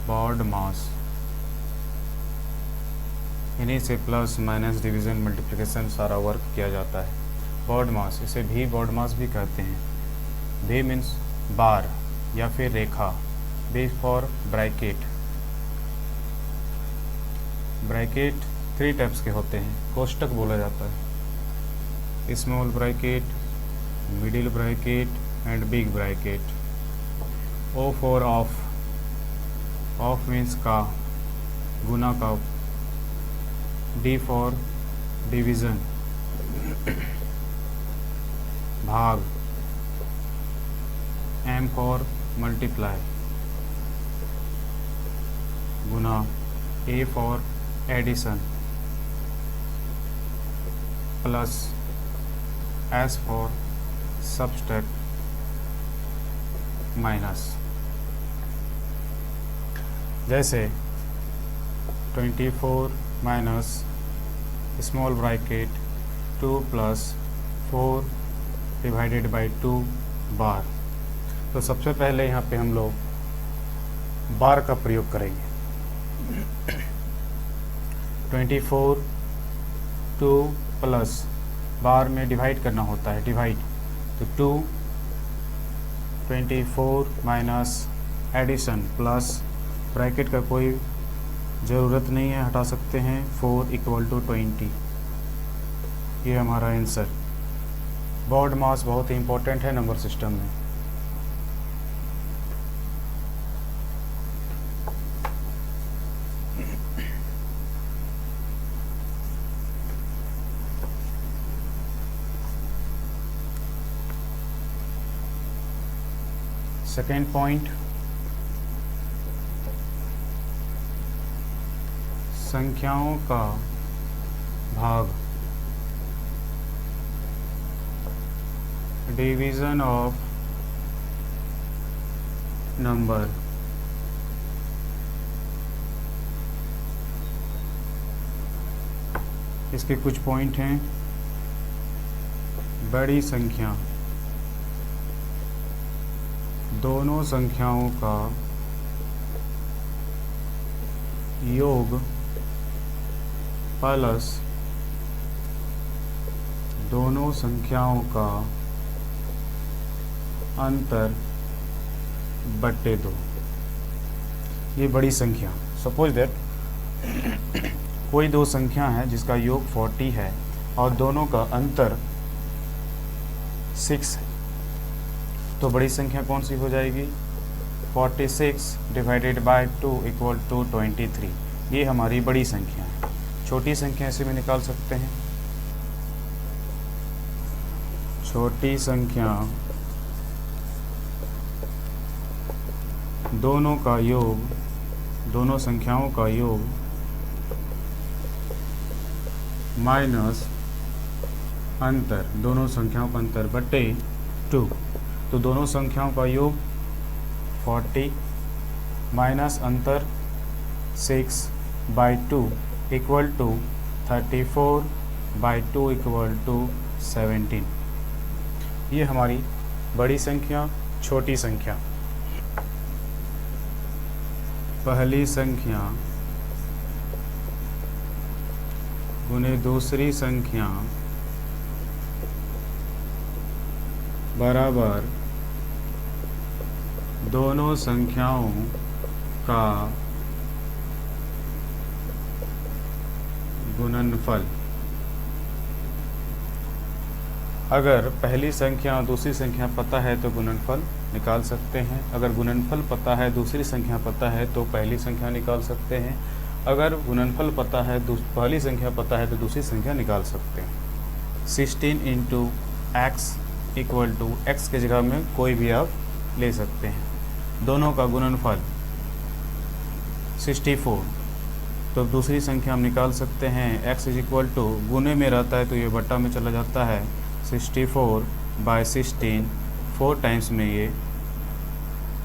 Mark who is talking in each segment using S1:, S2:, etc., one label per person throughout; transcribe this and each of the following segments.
S1: Baud मास, इन्हीं से plus minus division multiplication सारा वर्क किया जाता है। बॉड मास, इसे भी बॉड मास भी कहते हैं। भी मीन्स बार या फिर रेखा, B for bracket. Bracket 3 types के होते हैं, कोष्टक बोला जाता है, small bracket, middle bracket and big bracket. O for of, of means का, गुना का। डी फॉर डिवीज़न, भाग। एम फॉर मल्टीप्लाई, गुना। ए फॉर एडिशन, प्लस। S for subtract, minus. जैसे 24 minus small bracket 2 plus 4 divided by 2 bar. तो सबसे पहले यहाँ पे हम लोग बार का प्रयोग करेंगे। 24 2 प्लस, बार में डिवाइड करना होता है, डिवाइड, तो 2, 24 माइनस एडिशन प्लस ब्रैकेट का कोई ज़रूरत नहीं है, हटा सकते हैं, 4 इक्वल टू 20। ये हमारा आंसर। बॉड मास बहुत ही इंपॉर्टेंट है नंबर सिस्टम में। सेकेंड पॉइंट, संख्याओं का भाग, डिवीज़न ऑफ नंबर। इसके कुछ पॉइंट हैं। बड़ी संख्या, दोनों संख्याओं का योग प्लस दोनों संख्याओं का अंतर बट्टे 2। ये बड़ी संख्या, सपोज दैट कोई दो संख्या है जिसका योग 40 है और दोनों का अंतर 6 है, तो बड़ी संख्या कौन सी हो जाएगी? 46 डिवाइडेड बाय 2 इक्वल टू 23। ये हमारी बड़ी संख्या है। छोटी संख्या ऐसे भी निकाल सकते हैं। छोटी संख्या दोनों का योग, दोनों संख्याओं का योग माइनस अंतर, दोनों संख्याओं का अंतर बटे 2। तो दोनों संख्याओं का योग 40 माइनस अंतर 6 by 2 equal to 34 by 2 equal to 17। ये हमारी बड़ी संख्या। छोटी संख्या, पहली संख्या गुने दूसरी संख्या बराबर दोनों संख्याओं का गुणनफल। अगर पहली संख्या और दूसरी संख्या पता है तो गुणनफल निकाल सकते हैं। अगर गुणनफल पता है, दूसरी संख्या पता है तो पहली संख्या निकाल सकते हैं। अगर गुणनफल पता है, पहली संख्या पता है तो दूसरी संख्या निकाल सकते हैं। 16 into x equal to, x की जगह में कोई भी आप ले सकते हैं। दोनों का गुणनफल 64, तो दूसरी संख्या हम निकाल सकते हैं। x इज इक्वल टू, गुने में रहता है तो ये बट्टा में चला जाता है, 64 बाई 16, 4 टाइम्स में ये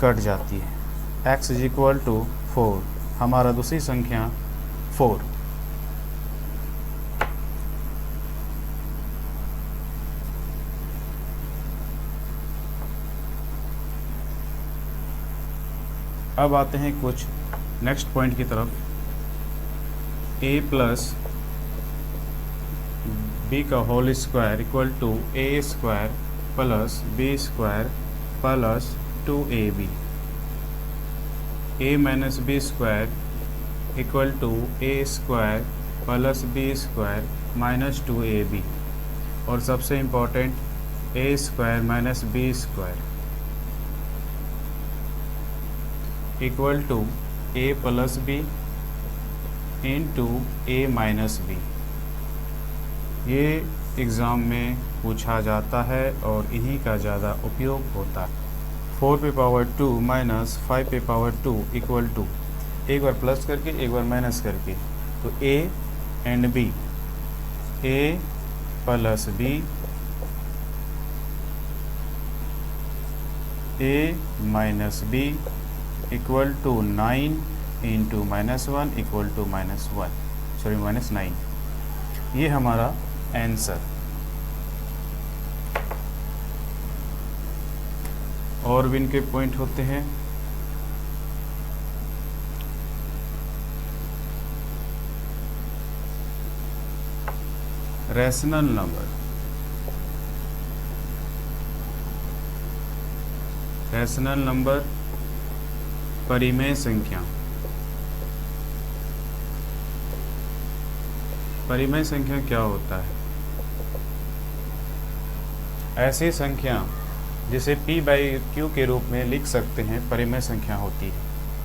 S1: कट जाती है। x इज इक्वल टू 4, हमारा दूसरी संख्या 4। अब आते हैं कुछ नेक्स्ट पॉइंट की तरफ, a प्लस बी का whole square equal to a square plus b square plus 2ab, a minus b square equal to a square plus b square minus 2ab, और सबसे important a square minus b square equal to a plus b into a minus b. ये exam में पूछा जाता है और इन्हीं का ज़्यादा उपयोग होता है। 4 पे पावर 2 माइनस 5 पे पावर 2 इक्वल टू, एक बार प्लस करके एक बार माइनस करके, तो a and b, a plus b a minus b equal to 9 into minus 1 equal to minus 9। ये हमारा आंसर। और भी इनके पॉइंट होते हैं। रैशनल नंबर, रैशनल नंबर परिमेय संख्या। परिमेय संख्या क्या होता है? ऐसी संख्या जिसे p बाई क्यू के रूप में लिख सकते हैं परिमेय संख्या होती है।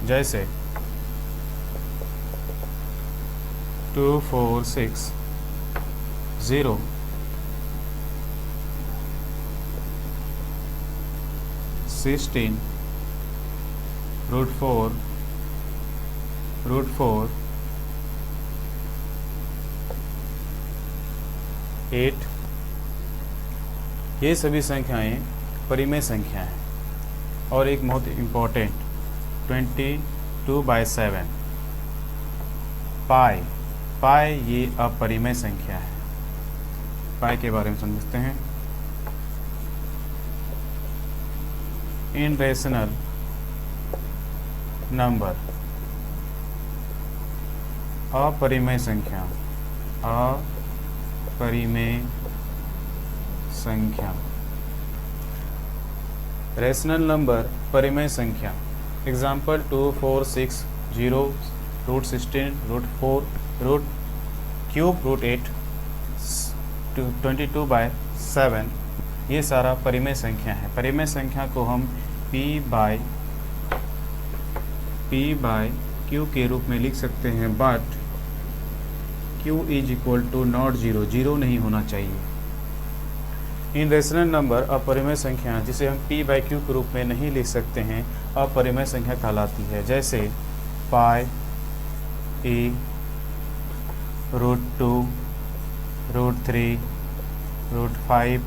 S1: जैसे 2 4 6 0 16 √4 8। ये सभी संख्याएं परिमेय संख्या हैं। और एक बहुत इम्पोर्टेंट 22/7 पाई, ये अपरिमेय संख्या है। पाई के बारे में समझते हैं। इन रैशनल नंबर, अपरिमेय संख्या, अपरिमेय संख्या, रैशनल नंबर परिमेय संख्या। एग्जाम्पल 2 4 6 0 √16 √4 √8 22/7, ये सारा परिमेय संख्या है। परिमेय संख्या को हम p बाय q के रूप में लिख सकते हैं, but q is equal to not 0, 0 नहीं होना चाहिए। इन रैशनल नंबर अपरिमेय संख्या जिसे हम p बाई क्यू के रूप में नहीं लिख सकते हैं अपरिमेय संख्या कहलाती है। जैसे पाई a √2 √3 √5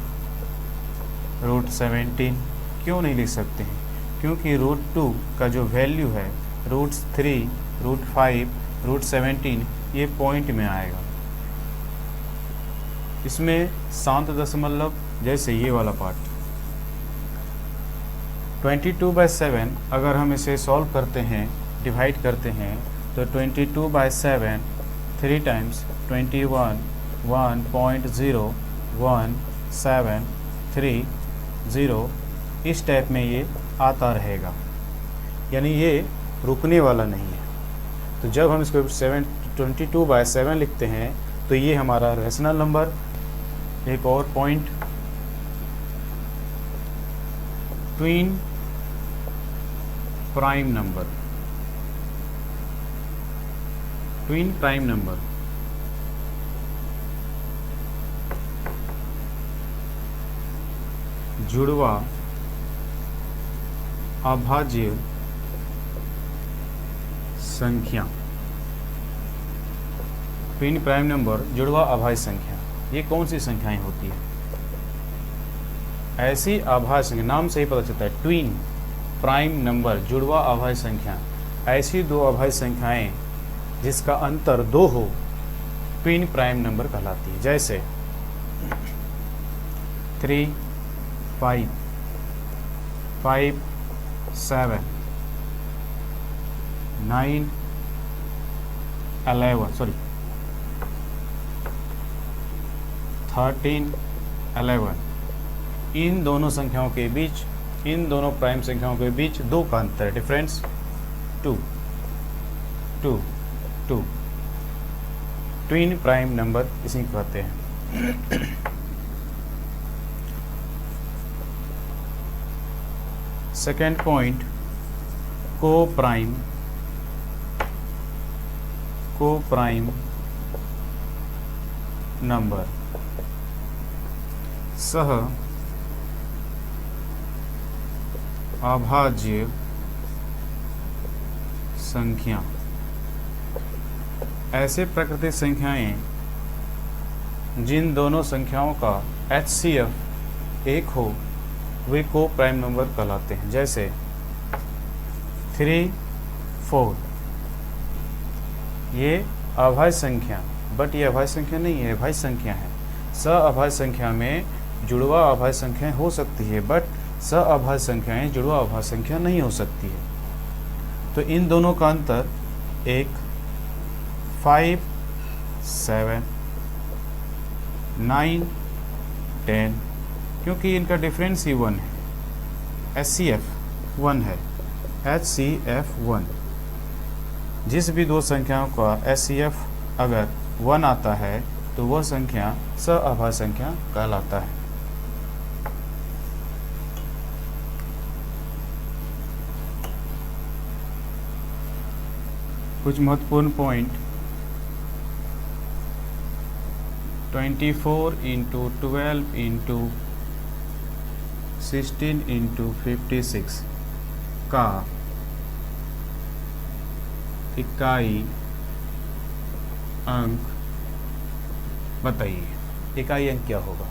S1: √17 क्यों नहीं लिख सकते हैं? क्योंकि √2 का जो वैल्यू है √3 √5 √17 ये पॉइंट में आएगा। इसमें शांत दशमलव, जैसे ये वाला पार्ट 22/7, अगर हम इसे सॉल्व करते हैं, डिवाइड करते हैं, तो 22/7 3 टाइम्स 21 1.01730, इस टाइप में ये आता रहेगा, यानी ये रुकने वाला नहीं है। तो जब हम इसको 22/7 लिखते हैं तो ये हमारा रैशनल नंबर। एक और point, twin prime number. Twin prime number जुड़वा अभाज्य संख्या। ट्विन प्राइम नंबर जुड़वा अभाज्य संख्या, ये कौन सी संख्याएं होती है? ऐसी अभाज्य संख्या, नाम से ही पता चलता है, ट्विन प्राइम नंबर जुड़वा अभाज्य संख्या, ऐसी दो अभाज्य संख्याएं जिसका अंतर 2 हो, ट्विन प्राइम नंबर कहलाती है। जैसे 3 5 5 7 9 11 इन दोनों संख्याओं के बीच, इन दोनों प्राइम संख्याओं के बीच 2 का अंतर है, डिफरेंस 2 2 2, ट्विन प्राइम नंबर इसी को कहते हैं। सेकेंड पॉइंट, को प्राइम नंबर, सह अभाज्य संख्या। ऐसे प्राकृतिक संख्याएं जिन दोनों संख्याओं का HCF 1 हो वे को प्राइम नंबर कहलाते हैं। जैसे 3, 4, ये अभाज्य संख्या, बट ये अभाज्य संख्या नहीं है, अभाज्य संख्या है। सअभाज्य संख्या में जुड़वा अभाज्य संख्याएं हो सकती है, बट सअभाज्य संख्याएं जुड़वा अभाज्य संख्या नहीं हो सकती है। तो इन दोनों का अंतर 5, 7, 9, 10, क्योंकि इनका डिफरेंस ही 1 है, HCF 1 है, HCF 1। जिस भी दो संख्याओं का HCF अगर 1 आता है तो वह संख्या सअभाज्य संख्या कहलाता है। कुछ महत्वपूर्ण पॉइंट, 24 इंटू 12 इंटू 16 इंटू 56 का इकाई अंक बताइए। इकाई अंक क्या होगा?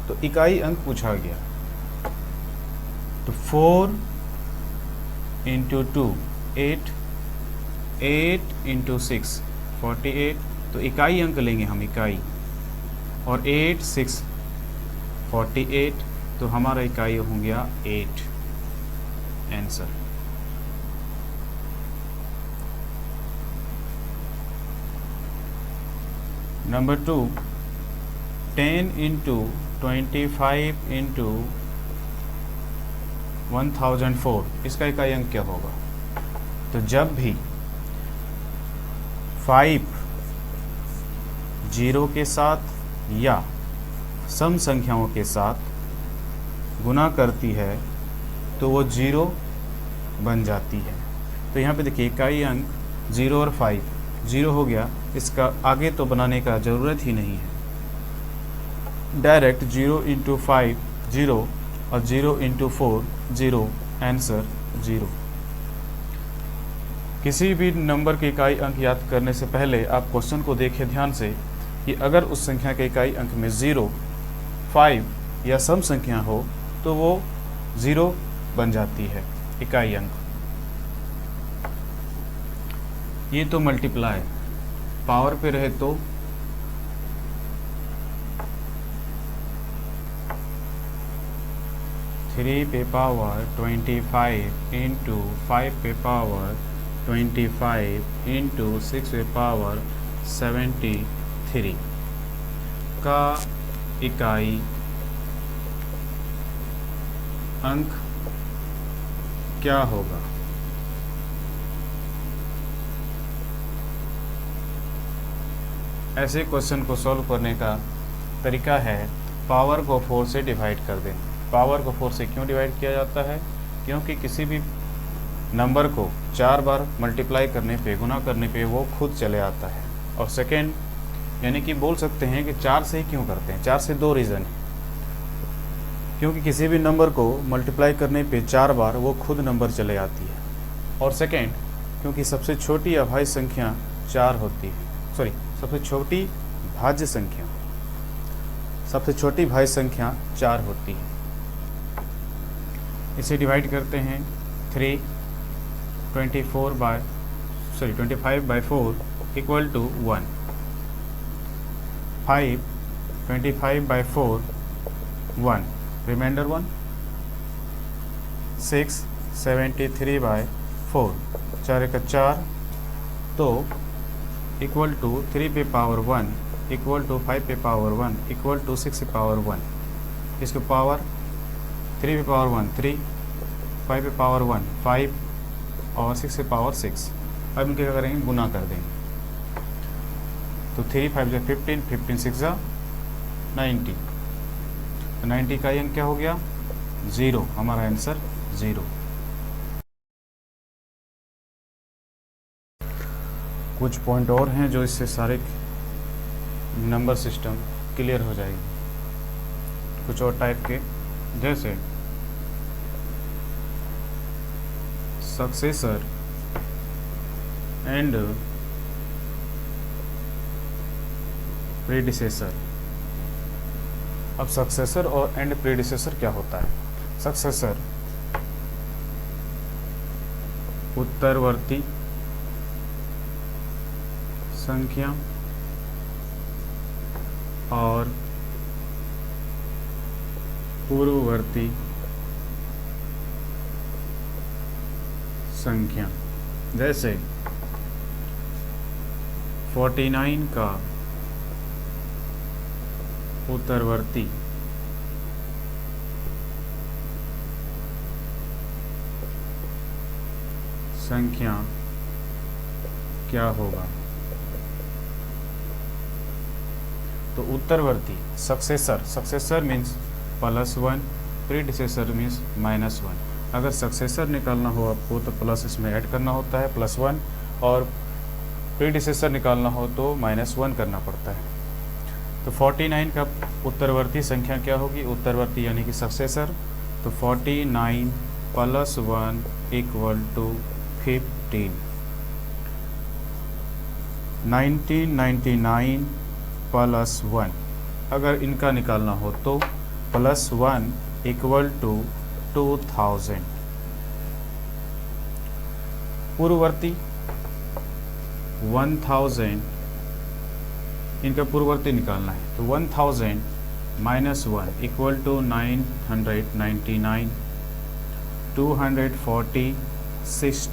S1: तो इकाई अंक पूछा गया, तो 4 इंटू 2 8, 8 इंटू 6 48, तो इकाई अंक लेंगे हम, इकाई, और 8 6 48, तो हमारा इकाई हो गया 8 आंसर। नंबर 2, 10 इंटू 25 इंटू 1004, इसका इकाई अंक क्या होगा? तो जब भी 5 0 के साथ या सम संख्याओं के साथ गुना करती है तो वो 0 बन जाती है। तो यहाँ पे देखिए इकाई अंक 0 और 5, 0 हो गया, इसका आगे तो बनाने का ज़रूरत ही नहीं है, डायरेक्ट 0 इंटू 5 0 और 0 इंटू 4 0, आंसर 0। किसी भी नंबर के इकाई अंक याद करने से पहले आप क्वेश्चन को देखें ध्यान से कि अगर उस संख्या के इकाई अंक में 0, 5 या सम संख्या हो तो वो 0 बन जाती है इकाई अंक। ये तो मल्टीप्लाई पावर पे रहे तो 3 पे पावर 25 इंटू 5 पे पावर 25 इंटू 6 पे पावर 73 का इकाई अंक क्या होगा? ऐसे क्वेश्चन को सॉल्व करने का तरीका है पावर को 4 से डिवाइड कर दें। पावर को 4 से क्यों डिवाइड किया जाता है? क्योंकि किसी भी नंबर को 4 बार मल्टीप्लाई करने पे, गुना करने पे वो खुद चले आता है। और सेकेंड, यानी कि बोल सकते हैं कि 4 से ही क्यों करते हैं? 4 से 2 रीज़न है, क्योंकि किसी भी नंबर को मल्टीप्लाई करने पे 4 बार वो खुद नंबर चले आती है। और सेकेंड, क्योंकि सबसे छोटी अभाज्य संख्या 4 होती है, सॉरी सबसे छोटी भाज्य संख्या, सबसे छोटी भाज्य संख्या 4 होती है। इसे डिवाइड करते हैं 25 by 4 equal to 1, 5 25 by 4 1, remainder 1, 6 73 by 4, 4 का 4, तो इक्वल टू 3 पे पावर 1 इक्वल टू 5 पे पावर 1 इक्वल टू 6 पे पावर 1। इसके पावर 3 पे पावर 1 3, 5 पे पावर 1 5 और 6 पे पावर 6। अब इनके क्या करेंगे, गुना कर देंगे। तो 3 5 जा 15, 15 6 जा 90। तो 90 का अंक क्या हो गया, 0। हमारा आंसर 0। कुछ पॉइंट और हैं जो इससे सारे नंबर सिस्टम क्लियर हो जाएगी। कुछ और टाइप के, जैसे सक्सेसर एंड प्रीडिसेसर। अब सक्सेसर और एंड प्रीडिसेसर क्या होता है। सक्सेसर उत्तरवर्ती संख्या और पूर्ववर्ती संख्या। जैसे 49 का उत्तरवर्ती संख्या क्या होगा। तो उत्तरवर्ती सक्सेसर मीन्स +1, प्रीडिसेसर मीन्स -1। अगर सक्सेसर निकालना हो आपको तो प्लस इसमें ऐड करना होता है +1, और प्रीडिसेसर निकालना हो तो -1 करना पड़ता है। तो 49 का उत्तरवर्ती संख्या क्या होगी, उत्तरवर्ती यानी कि सक्सेसर। तो 49 + 1 = 15। 1999 + 1 अगर इनका निकालना हो तो +1 = 2000। पूर्ववर्ती 1000, इनका पूर्ववर्ती निकालना है तो 1000 - 1 = 999। 246 -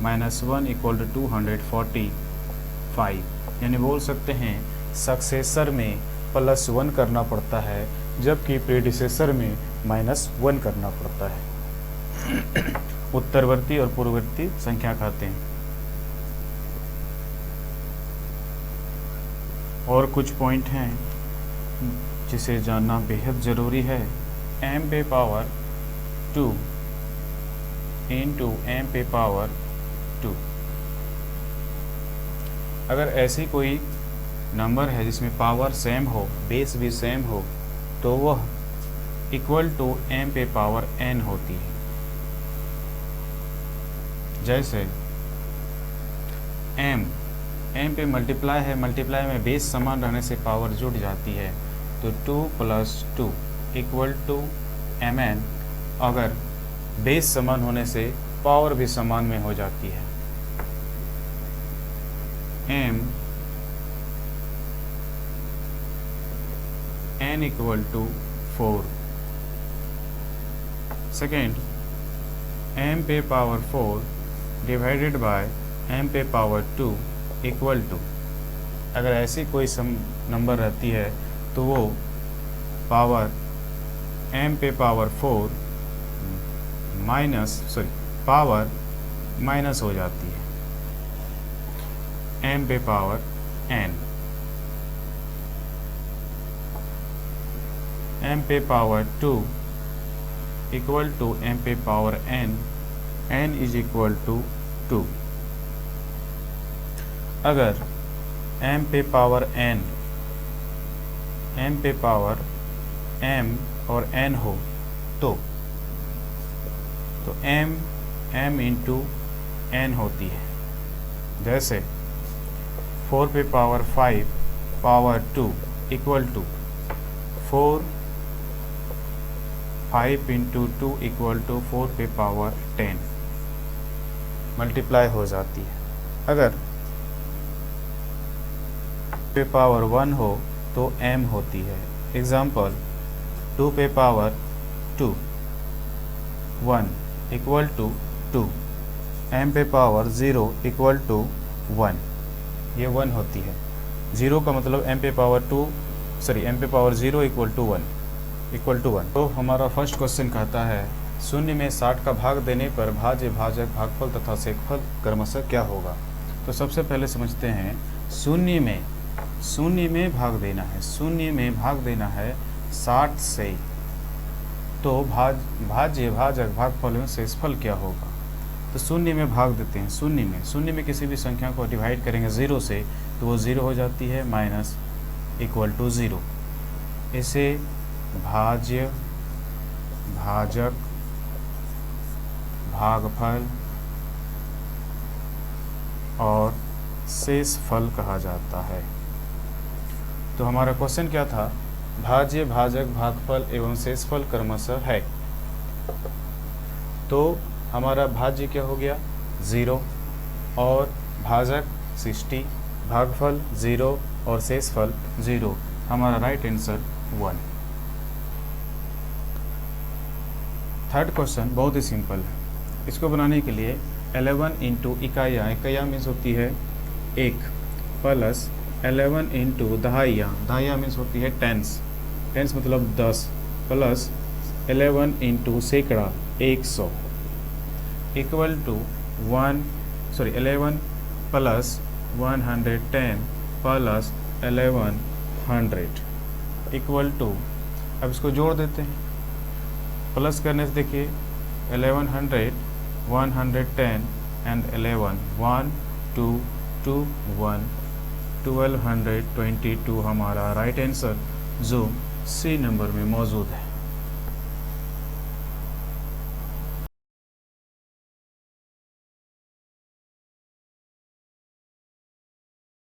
S1: 1 = 245। यानी बोल सकते हैं सक्सेसर में +1 करना पड़ता है, जबकि प्रीडिसेसर में -1 करना पड़ता है। उत्तरवर्ती और पूर्ववर्ती संख्या खाते हैं। और कुछ पॉइंट हैं जिसे जानना बेहद ज़रूरी है। m पे पावर 2 × m पे पावर 2। अगर ऐसी कोई नंबर है जिसमें पावर सेम हो, बेस भी सेम हो, तो वह = m पे पावर n होती है। जैसे m पे मल्टीप्लाई है, मल्टीप्लाई में बेस समान रहने से पावर जुड़ जाती है। तो 2 + 2 = mn। अगर बेस समान होने से पावर भी समान में हो जाती है। n = 4। सेकेंड, m पे पावर 4 डिवाइडेड बाय m पे पावर 2 = अगर ऐसी कोई नंबर रहती है तो वो पावर m पे पावर 4 पावर माइनस हो जाती है m पे पावर n। m पे पावर 2 = m पे पावर n = 2। अगर m पे पावर m और n हो तो m × n होती है। जैसे 4 पे पावर 5 पावर 2 = 4, 5 × 2 = 4 पे पावर 10 मल्टीप्लाई हो जाती है। अगर पे पावर 1 हो तो m होती है। एग्जाम्पल 2 पे पावर 2 1 = 2, m पे पावर 0 = 1। ये 1 होती है। 0 का मतलब m पे पावर 0 इक्वल टू 1। तो हमारा फर्स्ट क्वेश्चन कहता है शून्य में 60 का भाग देने पर भाज्य, भाजक, भागफल तथा शेषफल क्रमशः क्या होगा। तो सबसे पहले समझते हैं शून्य में भाग देना है, शून्य में भाग देना है 60 से, तो भाज्य, भाजक, भागफल एवं शेषफल क्या होगा। तो शून्य में भाग देते हैं, शून्य में किसी भी संख्या को डिवाइड करेंगे 0 से तो वो 0 हो जाती है, माइनस इक्वल टू 0। इसे भाज्य, भाजक, भागफल और शेषफल कहा जाता है। तो हमारा क्वेश्चन क्या था, भाज्य, भाजक, भागफल एवं शेषफल क्रमशः है। तो हमारा भाज्य क्या हो गया 0 और भाजक 60, भागफल 0 और शेषफल 0। हमारा राइट आंसर 1। थर्ड क्वेश्चन बहुत ही सिंपल है। इसको बनाने के लिए 11 इंटू इकाइयाँ मीन्स होती है 1 प्लस 11 इंटू दहाइयाँ मीन्स होती है टेंस मतलब 10 प्लस 11 इंटू सैकड़ा 100 equal to 11 plus 110 plus 1100 equal to, अब इसको जोड़ देते हैं। प्लस करने से देखिए 1100, 110 एंड 11, 1 2 2 1, 1222 हमारा राइट आंसर जो सी नंबर में मौजूद है।